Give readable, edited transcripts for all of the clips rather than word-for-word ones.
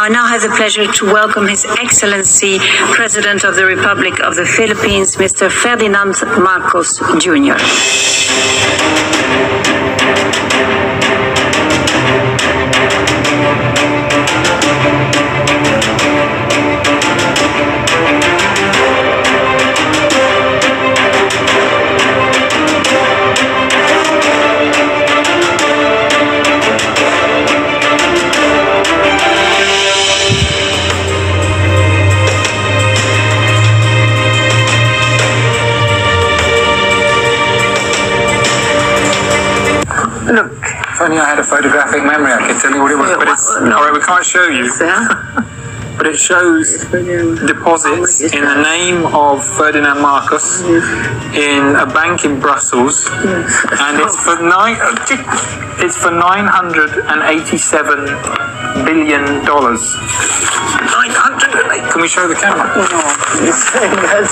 I now have the pleasure to welcome His Excellency, President of the Republic of the Philippines, Mr. Ferdinand Marcos Jr. Look, if only I had a photographic memory, I could tell you what it was. But it's all right. We can't show you. But it shows deposits in the name of Ferdinand Marcos in a bank in Brussels, and it's for $987 billion. 908. Can we show the camera? No, it's saying that.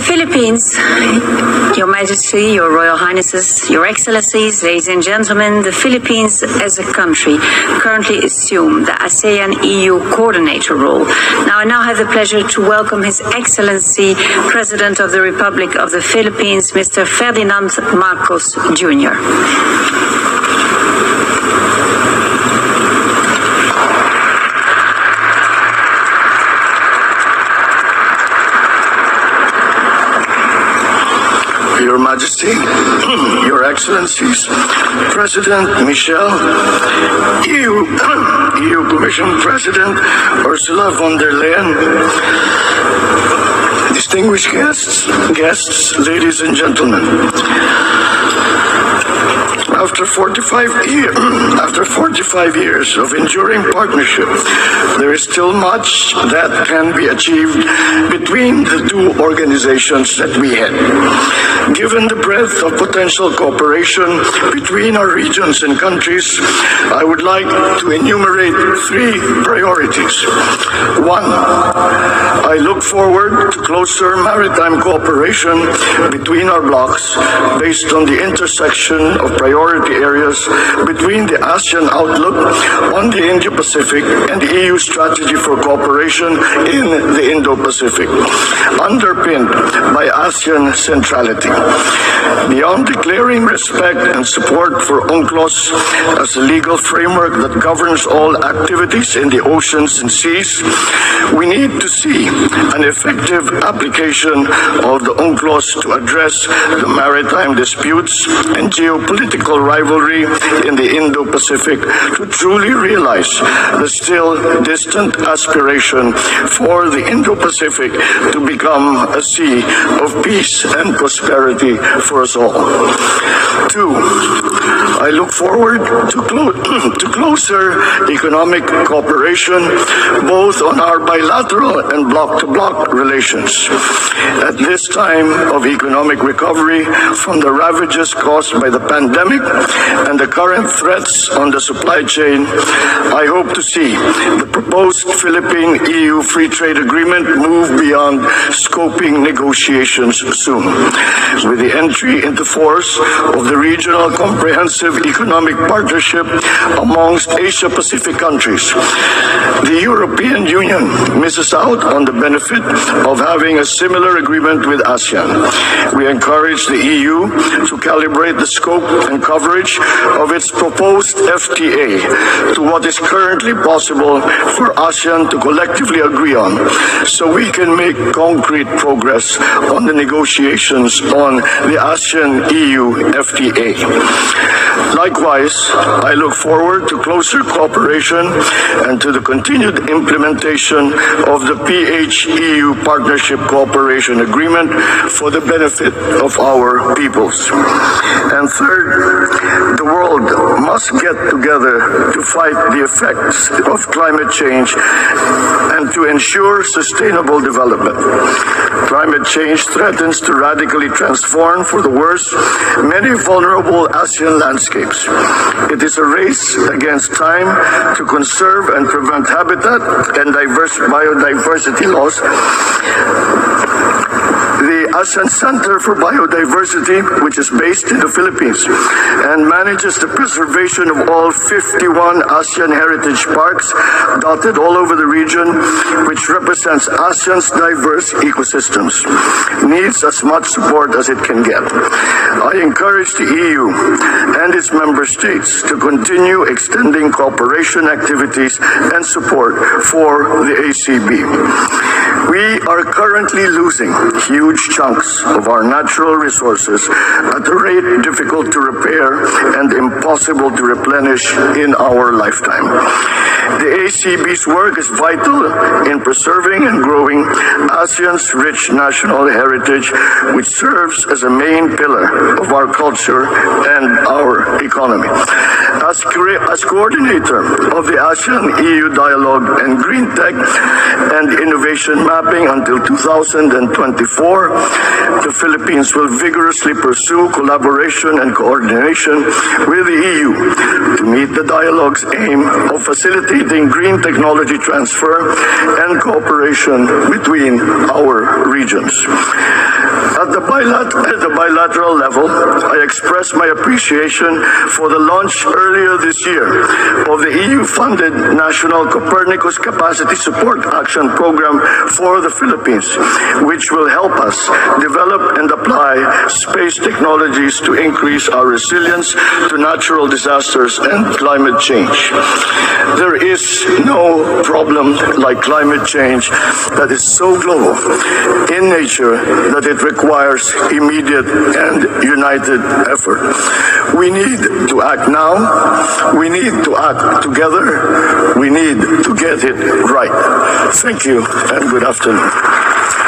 Philippines, Your Majesty, Your Royal Highnesses, Your Excellencies, ladies and gentlemen, the Philippines as a country currently assume the ASEAN-EU coordinator role. I now have the pleasure to welcome His Excellency, President of the Republic of the Philippines, Mr. Ferdinand Marcos Jr. Majesty, Your Excellencies, President Michel, EU Commission President Ursula von der Leyen, distinguished guests, ladies and gentlemen. After 45 years of enduring partnership, there is still much that can be achieved between the two organizations that we head. Given the breadth of potential cooperation between our regions and countries, I would like to enumerate 3 priorities. 1, I look forward to closer maritime cooperation between our blocs based on the intersection of priority areas between the ASEAN outlook on the Indo-Pacific and the EU strategy for cooperation in the Indo-Pacific, underpinned by ASEAN centrality. Beyond declaring respect and support for UNCLOS as a legal framework that governs all activities in the oceans and seas, we need to see an effective application of the UNCLOS to address the maritime disputes and geopolitical rivalry in the Indo-Pacific to truly realize the still distant aspiration for the Indo-Pacific to become a sea of peace and prosperity for us all. 2, I look forward to closer economic cooperation, both on our bilateral and bloc-to-bloc relations. At this time of economic recovery from the ravages caused by the pandemic and the current threats on the supply chain, I hope to see the proposed Philippine-EU Free Trade Agreement move beyond scoping negotiations soon. With the entry into force of the Regional Comprehensive Economic Partnership amongst Asia-Pacific countries, the European Union misses out on the benefit of having a similar agreement with ASEAN. We encourage the EU to calibrate the scope and coverage of its proposed FTA to what is currently possible for ASEAN to collectively agree on, so we can make concrete progress on the negotiations on the ASEAN-EU FTA. Likewise, I look forward to closer cooperation and to the continued implementation of the PH-EU Partnership Cooperation Agreement for the benefit of our peoples. And third, the world must get together to fight the effects of climate change and to ensure sustainable development. Climate change threatens to radically transform for the worse many vulnerable ASEAN landscapes. It is a race against time to conserve and prevent habitat and biodiversity loss. The ASEAN Center for Biodiversity, which is based in the Philippines and manages the preservation of all 51 ASEAN heritage parks dotted all over the region, which represents ASEAN's diverse ecosystems, needs as much support as it can get. I encourage the EU and its member states to continue extending cooperation activities and support for the ACB. We are currently losing huge chunks of our natural resources at a rate difficult to repair and impossible to replenish in our lifetime. The ACB's work is vital in preserving and growing ASEAN's rich national heritage, which serves as a main pillar of our culture and our economy. As coordinator of the ASEAN-EU Dialogue and Green Tech and Innovation Mapping until 2024, the Philippines will vigorously pursue collaboration and coordination with the EU to meet the dialogue's aim of facilitating green technology transfer and cooperation between our regions. At the bilateral level, I express my appreciation for the launch earlier this year of the EU-funded National Copernicus Capacity Support Action Program for the Philippines, which will help us develop and apply space technologies to increase our resilience to natural disasters and climate change. There is no problem like climate change that is so global, in nature that it requires immediate and united effort. We need to act now. We need to act together. We need to get it right. Thank you and good afternoon.